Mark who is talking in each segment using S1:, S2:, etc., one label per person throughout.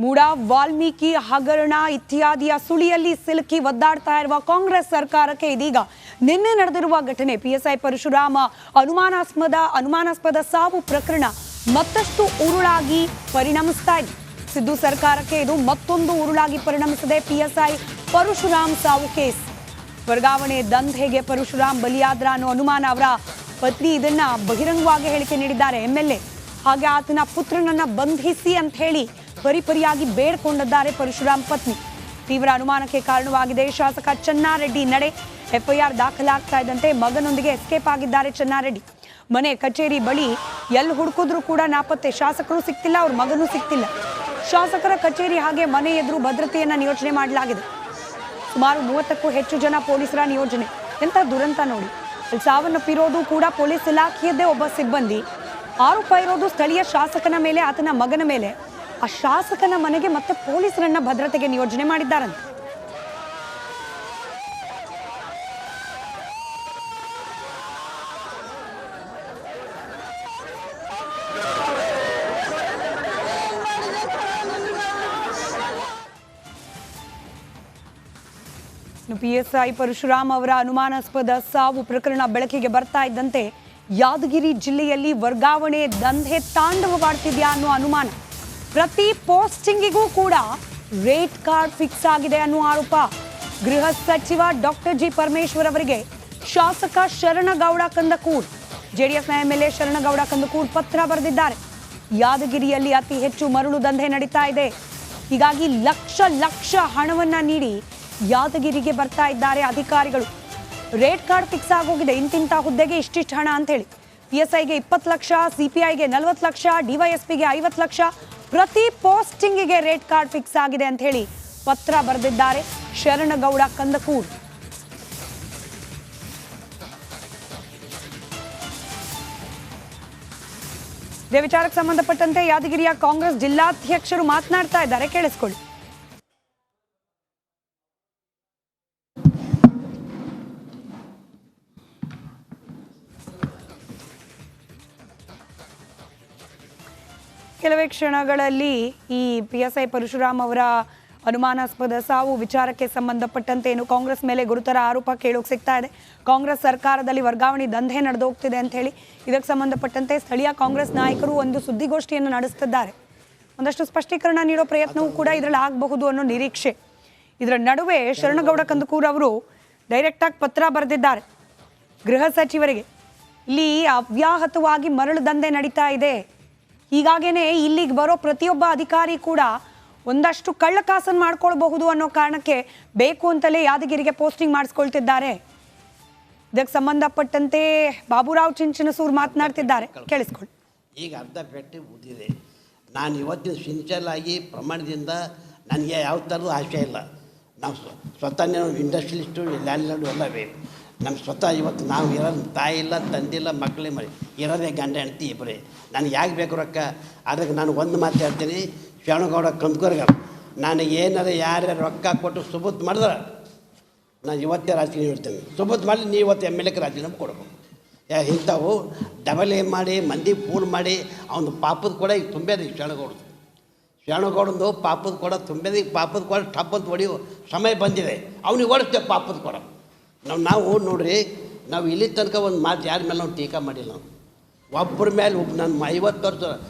S1: ಮೂಡ ವಾಲ್ಮೀಕಿ ಹಗರಣ ಇತ್ಯಾದಿಯ ಸುಳಿಯಲ್ಲಿ ಸಿಲುಕಿ ಒದ್ದಾಡ್ತಾ ಇರುವ ಕಾಂಗ್ರೆಸ್ ಸರ್ಕಾರಕ್ಕೆ ಇದೀಗ ನಿನ್ನೆ ನಡೆದಿರುವ ಘಟನೆ ಪಿಎಸ್ಐ ಪರಶುರಾಮ ಅನುಮಾನಾಸ್ಪದ ಸಾವು ಪ್ರಕರಣ ಮತ್ತಷ್ಟು ಉರುಳಾಗಿ ಪರಿಣಮಿಸ್ತಾ ಇದೆ. ಸಿದ್ದು ಸರ್ಕಾರಕ್ಕೆ ಇದು ಮತ್ತೊಂದು ಉರುಳಾಗಿ ಪರಿಣಮಿಸಿದೆ. ಪಿಎಸ್ಐ ಪರಶುರಾಮ್ ಸಾವು ಕೇಸ್ ವರ್ಗಾವಣೆ ದಂಧೆಗೆ ಪರಶುರಾಮ್ ಬಲಿಯಾದ್ರ ಅನ್ನೋ ಅನುಮಾನ. ಅವರ ಪತ್ನಿ ಇದನ್ನ ಬಹಿರಂಗವಾಗಿ ಹೇಳಿಕೆ ನೀಡಿದ್ದಾರೆ. ಎಂಎಲ್ಎ ಹಾಗೆ ಆತನ ಪುತ್ರನನ್ನ ಬಂಧಿಸಿ ಅಂತ ಹೇಳಿ ಪರಿಪರಿಯಾಗಿ ಬೇಡ್ಕೊಂಡಿದ್ದಾರೆ ಪರಶುರಾಮ್ ಪತ್ನಿ. ತೀವ್ರ ಅನುಮಾನಕ್ಕೆ ಕಾರಣವಾಗಿದೆ. ಶಾಸಕ ಚೆನ್ನಾರೆಡ್ಡಿ ನಡೆ. ಎಫ್ಐಆರ್ ದಾಖಲಾಗ್ತಾ ಇದ್ದಂತೆ ಮಗನೊಂದಿಗೆ ಎಸ್ಕೇಪ್ ಆಗಿದ್ದಾರೆ ಚೆನ್ನಾರೆಡ್ಡಿ. ಮನೆ ಕಚೇರಿ ಬಳಿ ಎಲ್ಲಿ ಹುಡುಕಿದ್ರು ಕೂಡ ನಾಪತ್ತೆ. ಶಾಸಕರು ಸಿಗ್ತಿಲ್ಲ, ಅವ್ರ ಮಗನೂ ಸಿಗ್ತಿಲ್ಲ. ಶಾಸಕರ ಕಚೇರಿ ಹಾಗೆ ಮನೆ ಎದುರು ಭದ್ರತೆಯನ್ನ ನಿಯೋಜನೆ ಮಾಡಲಾಗಿದೆ. ಸುಮಾರು 30ಕ್ಕೂ ಹೆಚ್ಚು ಜನ ಪೊಲೀಸರ ನಿಯೋಜನೆ. ಎಂಥ ದುರಂತ ನೋಡಿ. ಸಾವನ್ನಪ್ಪಿರೋದು ಕೂಡ ಪೊಲೀಸ್ ಇಲಾಖೆಯದ್ದೇ ಒಬ್ಬ ಸಿಬ್ಬಂದಿ. ಆರೋಪ ಇರೋದು ಸ್ಥಳೀಯ ಶಾಸಕನ ಮೇಲೆ, ಆತನ ಮಗನ ಮೇಲೆ. ಆ ಶಾಸಕನ ಮನೆಗೆ ಮತ್ತೆ ಪೊಲೀಸರನ್ನ ಭದ್ರತೆಗೆ ನಿಯೋಜನೆ ಮಾಡಿದ್ದಾರಂತೆ. ಪಿಎಸ್ಐ ಪರಶುರಾಮ್ ಅವರ ಅನುಮಾನಾಸ್ಪದ ಸಾವು ಪ್ರಕರಣ ಬೆಳಕಿಗೆ ಬರ್ತಾ ಇದ್ದಂತೆ ಯಾದಗಿರಿ ಜಿಲ್ಲೆಯಲ್ಲಿ ವರ್ಗಾವಣೆ ದಂಧೆ ತಾಂಡವವಾಡ್ತಿದ್ಯಾ ಅನ್ನೋ ಅನುಮಾನ. ಪ್ರತಿ ಪೋಸ್ಟಿಂಗಿಗೂ ಕೂಡ ರೇಟ್ ಕಾರ್ಡ್ ಫಿಕ್ಸ್ ಆಗಿದೆ ಅನ್ನೋ ಆರೋಪ. ಗೃಹ ಸಚಿವ ಡಾಕ್ಟರ್ ಜಿ ಪರಮೇಶ್ವರ್ ಅವರಿಗೆ ಶಾಸಕ ಶರಣಗೌಡ ಕಂದಕೂರ್, ಜೆಡಿಎಸ್ನ ಎಂಎಲ್ಎ ಶರಣಗೌಡ ಕಂದಕೂರ್ ಪತ್ರ ಬರೆದಿದ್ದಾರೆ. ಯಾದಗಿರಿಯಲ್ಲಿ ಅತಿ ಹೆಚ್ಚು ಮರಳು ದಂಧೆ ನಡೀತಾ ಇದೆ. ಹೀಗಾಗಿ ಲಕ್ಷ ಹಣವನ್ನ ನೀಡಿ ಯಾದಗಿರಿಗೆ ಬರ್ತಾ ಇದ್ದಾರೆ ಅಧಿಕಾರಿಗಳು. ರೇಟ್ ಕಾರ್ಡ್ ಫಿಕ್ಸ್ ಆಗೋಗಿದೆ. ಇಂತಿಂಥ ಹುದ್ದೆಗೆ ಇಷ್ಟಿಷ್ಟು ಹಣ ಅಂತ ಹೇಳಿ. ಪಿಎಸ್ಐಗೆ 20 ಲಕ್ಷ, ಸಿಪಿಐಗೆ 40 ಲಕ್ಷ, ಡಿವೈಎಸ್ಪಿಗೆ 50 ಲಕ್ಷ. ಪ್ರತಿ ಪೋಸ್ಟಿಂಗಿಗೆ ರೇಟ್ ಕಾರ್ಡ್ ಫಿಕ್ಸ್ ಆಗಿದೆ ಅಂತ ಹೇಳಿ ಪತ್ರ ಬರೆದಿದ್ದಾರೆ ಶರಣಗೌಡ ಕಂದಕೂರ್. ಇದೇ ವಿಚಾರಕ್ಕೆ ಸಂಬಂಧಪಟ್ಟಂತೆ ಯಾದಗಿರಿಯ ಕಾಂಗ್ರೆಸ್ ಜಿಲ್ಲಾಧ್ಯಕ್ಷರು ಮಾತನಾಡ್ತಾ ಇದ್ದಾರೆ, ಕೇಳಿಸ್ಕೊಳ್ಳಿ. ಕೆಲವೇ ಕ್ಷಣಗಳಲ್ಲಿ ಈ ಪಿಎಸ್ಐ ಪರಶುರಾಮ್ ಅವರ ಅನುಮಾನಾಸ್ಪದ ಸಾವು ವಿಚಾರಕ್ಕೆ ಸಂಬಂಧಪಟ್ಟಂತೆ ಏನು ಕಾಂಗ್ರೆಸ್ ಮೇಲೆ ಗುರುತರ ಆರೋಪ ಕೇಳೋಕೆ ಸಿಗ್ತಾ ಇದೆ. ಕಾಂಗ್ರೆಸ್ ಸರ್ಕಾರದಲ್ಲಿ ವರ್ಗಾವಣೆ ದಂಧೆ ನಡೆದೋಗ್ತಿದೆ ಅಂತ ಹೇಳಿ ಇದಕ್ಕೆ ಸಂಬಂಧಪಟ್ಟಂತೆ ಸ್ಥಳೀಯ ಕಾಂಗ್ರೆಸ್ ನಾಯಕರು ಒಂದು ಸುದ್ದಿಗೋಷ್ಠಿಯನ್ನು ನಡೆಸುತ್ತಿದ್ದಾರೆ. ಒಂದಷ್ಟು ಸ್ಪಷ್ಟೀಕರಣ ನೀಡೋ ಪ್ರಯತ್ನವೂ ಕೂಡ ಇದರಲ್ಲಿ ಆಗಬಹುದು ಅನ್ನೋ ನಿರೀಕ್ಷೆ. ಇದರ ನಡುವೆ ಶರಣಗೌಡ ಕಂದಕೂರ್ ಅವರು ಡೈರೆಕ್ಟಾಗಿ ಪತ್ರ ಬರೆದಿದ್ದಾರೆ ಗೃಹ ಸಚಿವರಿಗೆ. ಇಲ್ಲಿ ಅವ್ಯಾಹತವಾಗಿ ಮರಳು ದಂಧೆ ನಡೀತಾ ಇದೆ. ಹೀಗಾಗೇನೆ ಇಲ್ಲಿಗೆ ಬರೋ ಪ್ರತಿಯೊಬ್ಬ ಅಧಿಕಾರಿ ಕೂಡ ಒಂದಷ್ಟು ಕಳ್ಳಕಾಸನ್ನು ಮಾಡ್ಕೊಳ್ಬಹುದು ಅನ್ನೋ ಕಾರಣಕ್ಕೆ ಬೇಕು ಅಂತಲೇ ಯಾದಗಿರಿಗೆ ಪೋಸ್ಟಿಂಗ್ ಮಾಡಿಸ್ಕೊಳ್ತಿದ್ದಾರೆ. ಇದಕ್ಕೆ ಸಂಬಂಧಪಟ್ಟಂತೆ ಬಾಬುರಾವ್ ಚಿಂಚನಸೂರ್ ಮಾತನಾಡ್ತಿದ್ದಾರೆ, ಕೇಳಿಸ್ಕೊಳ್ಳಿ.
S2: ಈಗ ಅರ್ಧ ಪೆಟ್ಟು ಮುಗಿದಿದೆ. ನಾನು ಇವತ್ತಿನ ಸಿನ್ಸಿಯರ್ ಆಗಿ ಪ್ರಮಾಣದಿಂದ ನನಗೆ ಯಾವ ಥರದ ಆಶೆ ಇಲ್ಲ. ನಾವು ಸ್ವತಃ ಇಂಡಸ್ಟ್ರಿಯಲಿಸ್ಟು ಲ್ಯಾಂಡ್ಲಾರ್ಡು ಎಲ್ಲ ಬೇಕು. ನಮ್ಮ ಸ್ವತಃ ಇವತ್ತು ನಾವು ಇರೋದು ತಾಯಿ ಇಲ್ಲ, ತಂದಿಲ್ಲ, ಮಕ್ಕಳೇ ಮರಿ ಇರೋದೇ ಗಂಡ ಹೆಂಡತಿ ಇಬ್ಬರೇ. ನನಗೆ ಯಾಕೆ ಬೇಕು ರೊಕ್ಕ? ಅದಕ್ಕೆ ನಾನು ಒಂದು ಮಾತು ಹೇಳ್ತೀನಿ, ಶರಣಗೌಡ ಕಂದಕೂರ್ಗೆ ನನಗೆ ಏನಾರ ಯಾರ್ಯಾರು ರೊಕ್ಕ ಕೊಟ್ಟು ಸುಬುತ್ ಮಾಡಿದ್ರೆ ನಾನು ಇವತ್ತೇ ರಾಜಕೀಯ ಹೇಳ್ತೇನೆ. ಸುಬುತ್ ಮಾಡಿ ನೀವು ಇವತ್ತು MLA ರಾಜೀನಾಮೆ ಕೊಡಬೇಕು. ಇಂಥವು ಡಬಲ್ ಮಾಡಿ ಮಂದಿ ಫೋನ್ ಮಾಡಿ ಅವನು ಪಾಪದ ಕೂಡ ಈಗ ತುಂಬ್ಯದ. ಶರಣಗೌಡಂದು ಪಾಪದ ಕೂಡ ತುಂಬ್ಯದ. ಈಗ ಪಾಪದ ಕೂಡ ಟಪ್ ಅಂತ ಹೊಡೆಯೋ ಸಮಯ ಬಂದಿದೆ. ಅವನಿಗೆ ಓಡಿಸ್ತೇವೆ ಪಾಪದ ಕೂಡ. ನಾವು ನೋಡ್ರಿ, ನಾವು ಇಲ್ಲಿ ತನಕ ಒಂದು ಮಾತು ಯಾರ ಮೇಲೆ ನಾವು ಟೀಕಾ ಮಾಡಿಲ್ಲ. ನಾವು ಒಬ್ಬರ ಮೇಲೆ ನಾನು 50 ವರ್ಷ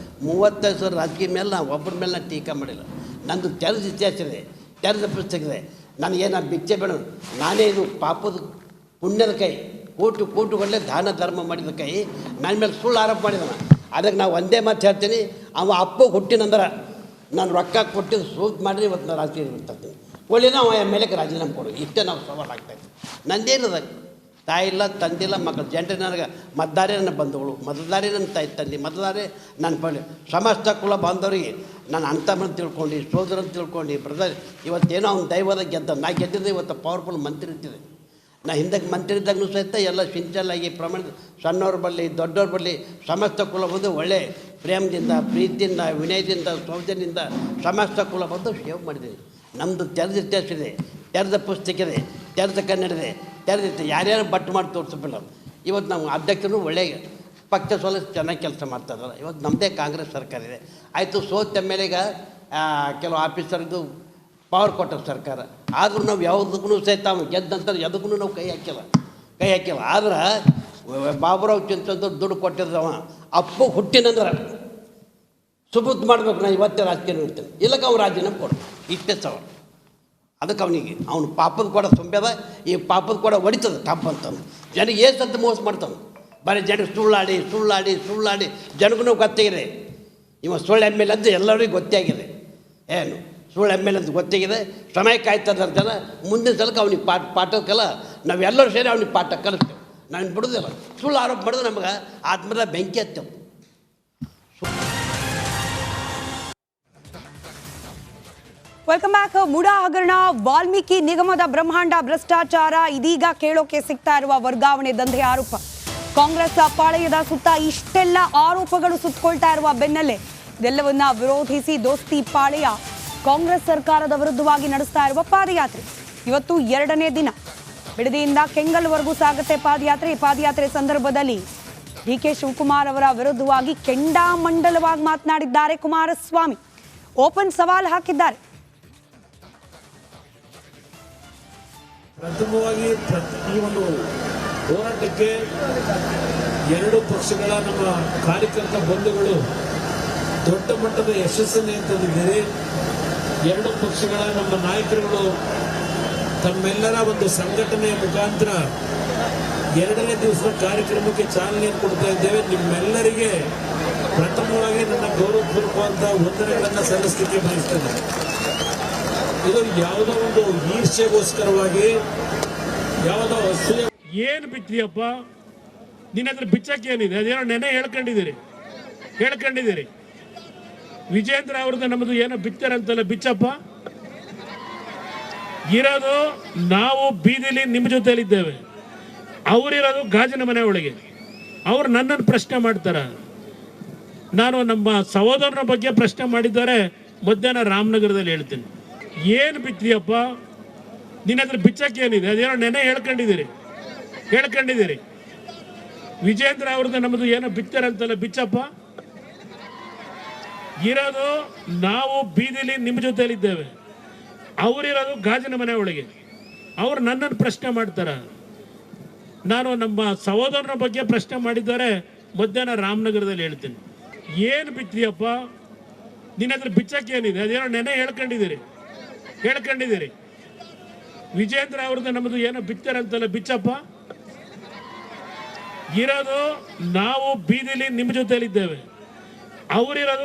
S2: 35 ವರ್ಷ ರಾಜಕೀಯ ಮೇಲೆ ನಾವು ಒಬ್ಬರ ಮೇಲೆ ನಾನು ಟೀಕಾ ಮಾಡಿಲ್ಲ. ನಂದು ತೆರೆದ ಇತಿಹಾಸ ಇದೆ, ತೆರೆದ ಪುಸ್ತಕ ಇದೆ. ನನಗೇನು ಭಿಕ್ಷೆ ಬೇಡ. ನಾನೇ ಇದು ಪಾಪದ ಪುಣ್ಯದ ಕೈ, ಕೋಟುಗಟ್ಟಲೆ ದಾನ ಧರ್ಮ ಮಾಡಿದ ಕೈ ನನ್ನ ಮೇಲೆ ಸುಳ್ಳು ಆರೋಪ ಮಾಡಿದ. ಅದಕ್ಕೆ ನಾವು ಒಂದೇ ಮಾತು ಹೇಳ್ತೀನಿ, ಅವ ಅಪ್ಪ ಹುಟ್ಟಿನಂದ್ರೆ ನಾನು ರೊಕ್ಕ ಕೊಟ್ಟಿದ್ದು ಸೂಟ್ ಮಾಡಿರಿ ಇವತ್ತು ನಾನು ರಾಜಕೀಯ ಇರ್ತೀನಿ. ಒಳ್ಳೆಯ ಅವ MLA ರಾಜೀನಾಮೆ ಕೊಡು. ಇಷ್ಟೇ ನಾವು ಸವಾಲು ಆಗ್ತಾಯಿತ್ತು. ನಂದೇನದ ತಾಯಿ ಇಲ್ಲ, ತಂದಿಲ್ಲ, ಮಕ್ಕಳು ಜನರೇ ನನಗೆ ಮತದಾರೇ ನನ್ನ ಬಂಧುಗಳು, ಮತದಾರೇ ನನ್ನ ತಾಯಿ ತಂದೆ, ಮತದಾರೇ ನನ್ನ ಪಳ್ಳಿ ಸಮಸ್ತ ಕುಲ ಬಾಂಧವರಿಗೆ ನಾನು ಅಂತಮ್ಮನ ತಿಳ್ಕೊಂಡು, ಸೋದರನ್ನು ತಿಳ್ಕೊಂಡು, ಬ್ರದರ್ ಇವತ್ತೇನೋ ಅವ್ನು ದೈವದ ಗೆದ್ದ. ನಾ ಗೆದ್ದಿದ್ದೆ ಇವತ್ತು ಪವರ್ಫುಲ್ ಮಂತ್ರಿ ಇರ್ತಿದೆ. ನಾ ಹಿಂದಕ್ಕೆ ಮಂತ್ರಿ ಇದ್ದಾಗೂ ಸಹಿತ ಎಲ್ಲ ಸಿಂಚಲಾಗಿ ಪ್ರಮಾಣ ಸಣ್ಣವ್ರ ಬರಲಿ ದೊಡ್ಡವ್ರ ಬರಲಿ ಸಮಸ್ತ ಕುಲ ಬಂದು ಒಳ್ಳೆ ಪ್ರೇಮದಿಂದ, ಪ್ರೀತಿಯಿಂದ, ವಿನಯದಿಂದ, ಸೌಜನ್ಯದಿಂದ ಸಮಸ್ತ ಕುಲ ಬಂದು ಸೇವೆ ಮಾಡಿದ್ದೀವಿ. ನಮ್ಮದು ತೆರೆದ ಇತಿಹಾಸ ಇದೆ, ತೆರೆದ ಪುಸ್ತಕ ಇದೆ, ತೆರೆದ ಕನ್ನಡ ಇದೆ, ತೆರೆದಿತ್ತು. ಯಾರ್ಯಾರು ಬಟ್ಟು ಮಾಡಿ ತೋರಿಸಬಿಲ್ಲ. ಇವತ್ತು ನಾವು ಅಧ್ಯಕ್ಷರು ಒಳ್ಳೆಯ ಪಕ್ಷ ಸೋಲ ಚೆನ್ನಾಗಿ ಕೆಲಸ ಮಾಡ್ತಾರಲ್ಲ. ಇವತ್ತು ನಮ್ಮದೇ ಕಾಂಗ್ರೆಸ್ ಸರ್ಕಾರ ಇದೆ. ಆಯಿತು, ಸೋತ MLAಗೆ ಕೆಲವು ಆಫೀಸರ್ಗೂ ಪವರ್ ಕೊಟ್ಟರು ಸರ್ಕಾರ. ಆದರೂ ನಾವು ಯಾವುದಕ್ಕೂ ಸಹಿತ ಅವ್ನು ಗೆದ್ದ ನಂತರ ಎದಕ್ಕೂ ನಾವು ಕೈ ಹಾಕಿಲ್ಲ. ಆದ್ರೆ ಬಾಬುರಾವ್ ಚಿಂತಂತ ದುಡ್ಡು ಕೊಟ್ಟಿದ್ದವ ಅಪ್ಪ ಹುಟ್ಟಿನಂದ್ರೆ ಸುಬುದ್ ಮಾಡ್ಬೇಕು. ನಾನು ಇವತ್ತೇ ರಾಜಕೀಯ ನೋಡ್ತೇನೆ, ಇಲ್ಲಕ್ಕೆ ಅವ್ನು ರಾಜೀನಾಮೆ ಕೊಡು, ಇಷ್ಟೇ ಸವಾಲು. ಅದಕ್ಕೆ ಅವನು ಪಾಪದ ಕೂಡ ತುಂಬ್ಯದ, ಈ ಪಾಪದ ಕೂಡ ಹೊಡಿತದೆ ಟಪ್ ಅಂತಂದು. ಜನಕ್ಕೆ ಏಸಂತ ಮೋಸ ಮಾಡ್ತಾನೆ, ಬರೀ ಜನಕ್ಕೆ ಸುಳ್ಳಾಡಿ ಜನಗೂ ಗೊತ್ತಾಗಿದೆ. ಇವ ಸುಳ್ಳು ಎಮ್ ಎಲ್ ಅಂತ ಎಲ್ಲರಿಗೂ ಗೊತ್ತಾಗಿದೆ. ಏನು ಸುಳ್ಳು ಎಮ್ ಎಲ್ ಅಂತ ಗೊತ್ತಾಗಿದೆ. ಸಮಯ ಕಾಯ್ತದ ಜನ. ಮುಂದಿನ ಸಲಕ್ಕೆ ಅವ್ನಿಗೆ ಪಾಠಕ್ಕೆಲ್ಲ ನಾವೆಲ್ಲರೂ ಸೇರಿ ಅವ್ನಿಗೆ ಪಾಠ ಕಲಿಸ್ತೇವೆ. ನಾನು ಬಿಡೋದಿಲ್ಲ. ಸುಳ್ಳು ಆರೋಪ ಮಾಡಿದ್ರೆ ನಮಗೆ ಆತ್ಮದ ಬೆಂಕಿ ಹತ್ತೇವೆ.
S1: Welcome back. ಮುಡಾ ಹಗರಣ, ವಾಲ್ಮೀಕಿ ನಿಗಮದ ಬ್ರಹ್ಮಾಂಡ ಭ್ರಷ್ಟಾಚಾರ, ಇದೀಗ ಕೇಳೋಕೆ ಸಿಗ್ತಾ ಇರುವ ವರ್ಗಾವಣೆ ದಂಧೆ ಆರೋಪ. ಕಾಂಗ್ರೆಸ್ ಪಾಳೆಯದ ಸುತ್ತ ಇಷ್ಟೆಲ್ಲ ಆರೋಪಗಳು ಸುತ್ತಕೊಳ್ತಾ ಇರುವ ಬೆನ್ನಲ್ಲೇ ಇದೆಲ್ಲವನ್ನ ವಿರೋಧಿಸಿ ದೋಸ್ತಿ ಪಾಳೆಯ ಕಾಂಗ್ರೆಸ್ ಸರ್ಕಾರದ ವಿರುದ್ಧವಾಗಿ ನಡೆಸ್ತಾ ಇರುವ ಪಾದಯಾತ್ರೆ ಇವತ್ತು 2ನೇ ದಿನ. ಬಿಡದಿಯಿಂದ ಕೆಂಗಲ್ವರೆಗೂ ಸಾಗುತ್ತೆ ಪಾದಯಾತ್ರೆ. ಈ ಪಾದಯಾತ್ರೆ ಸಂದರ್ಭದಲ್ಲಿ ಡಿ.ಕೆ. ಶಿವಕುಮಾರ್ ಅವರ ವಿರುದ್ಧವಾಗಿ ಕೆಂಡಾಮಂಡಲವಾಗಿ ಮಾತನಾಡಿದ್ದಾರೆ ಕುಮಾರಸ್ವಾಮಿ. ಓಪನ್ ಸವಾಲ್ ಹಾಕಿದ್ದಾರೆ.
S3: ಪ್ರಥಮವಾಗಿ ಈ ಒಂದು ಹೋರಾಟಕ್ಕೆ ಎರಡು ಪಕ್ಷಗಳ ನಮ್ಮ ಕಾರ್ಯಕರ್ತ ಬಂಧುಗಳು ದೊಡ್ಡ ಮಟ್ಟದ ಯಶಸ್ಸನ್ನು ತಂದಿದ್ದಾರೆ. ಎರಡು ಪಕ್ಷಗಳ ನಮ್ಮ ನಾಯಕರುಗಳು ತಮ್ಮೆಲ್ಲರ ಒಂದು ಸಂಘಟನೆಯ ಮುಖಾಂತರ 2ನೇ ದಿವಸದ ಕಾರ್ಯಕ್ರಮಕ್ಕೆ ಚಾಲನೆಯನ್ನು ಕೊಡ್ತಾ ಇದ್ದೇವೆ. ನಿಮ್ಮೆಲ್ಲರಿಗೆ ಪ್ರಥಮವಾಗಿ ನನ್ನ ಗೌರವಪೂರ್ವಕವಾದ ವಂದನೆಗಳನ್ನು ಸಲ್ಲಿಸಲಿಕ್ಕೆ ಬಯಸ್ತೇನೆ. ಇದು ಯಾವುದೋ ಒಂದು ಈರ್ಷೆಗೋಸ್ಕರವಾಗಿ ಯಾವುದೋ ಅಸೂಯೆ.
S4: ಏನು ಬಿತ್ತಿಯಪ್ಪ ನಿನ್ನ ಹತ್ರ ಬಿಚ್ಚಕ್ಕೆ ಏನಿದೆ? ಅದೇನೋ ನೆನೆ ಹೇಳ್ಕೊಂಡಿದ್ದೀರಿ. ವಿಜೇಂದ್ರ ಅವ್ರದ್ದು ನಮ್ಮದು ಏನೋ ಬಿತ್ತಾರಂತಲ್ಲ, ಬಿಚ್ಚಪ್ಪ. ಇರೋದು ನಾವು ಬೀದಿಲಿ ನಿಮ್ಮ ಜೊತೆಲಿದ್ದೇವೆ, ಅವರಿರೋದು ಗಾಜಿನ ಮನೆ ಒಳಗೆ. ಅವ್ರು ನನ್ನನ್ನು ಪ್ರಶ್ನೆ ಮಾಡ್ತಾರ. ನಾನು ನಮ್ಮ ಸಹೋದರನ ಬಗ್ಗೆ ಪ್ರಶ್ನೆ ಮಾಡಿದ್ದಾರೆ. ಮಧ್ಯಾಹ್ನ ರಾಮನಗರದಲ್ಲಿ ಹೇಳ್ತೀನಿ. ಏನು ಬಿತ್ತಿಯಪ್ಪ ನಿನ್ನ ಹತ್ರ ಬಿಚ್ಚಕ್ಕೆ ಏನಿದೆ? ಅದೇನೋ ನೆನೆ ಹೇಳ್ಕೊಂಡಿದ್ದೀರಿ. ವಿಜೇಂದ್ರ ಅವ್ರದ್ದು ನಮ್ಮದು ಏನೋ ಬಿತ್ತಾರಂತಲ್ಲ, ಬಿಚ್ಚಪ್ಪ. ಇರೋದು ನಾವು ಬೀದಿಲಿ ನಿಮ್ಮ ಜೊತೆಲಿದ್ದೇವೆ, ಅವರಿರೋದು ಗಾಜಿನ ಮನೆ ಒಳಗೆ. ಅವ್ರು ನನ್ನನ್ನು ಪ್ರಶ್ನೆ ಮಾಡ್ತಾರ. ನಾನು ನಮ್ಮ ಸಹೋದರನ ಬಗ್ಗೆ ಪ್ರಶ್ನೆ ಮಾಡಿದ್ದಾರೆ. ಮಧ್ಯಾಹ್ನ ರಾಮನಗರದಲ್ಲಿ ಹೇಳ್ತೀನಿ. ಏನು ಬಿತ್ತಿಯಪ್ಪ ನಿನ್ನ ಹತ್ರ ಬಿಚ್ಚಕ್ಕೆ ಏನಿದೆ? ಅದೇನೋ ನೆನೆ ಹೇಳ್ಕೊಂಡಿದ್ದೀರಿ. ವಿಜೇಂದ್ರ ಅವ್ರದ್ದು ನಮ್ಮದು ಏನೋ ಬಿತ್ತಾರಂತಲ್ಲ, ಬಿಚ್ಚಪ್ಪ. ಇರೋದು ನಾವು ಬೀದಿಲಿ ನಿಮ್ಮ ಜೊತೆಲಿದ್ದೇವೆ, ಅವರಿರೋದು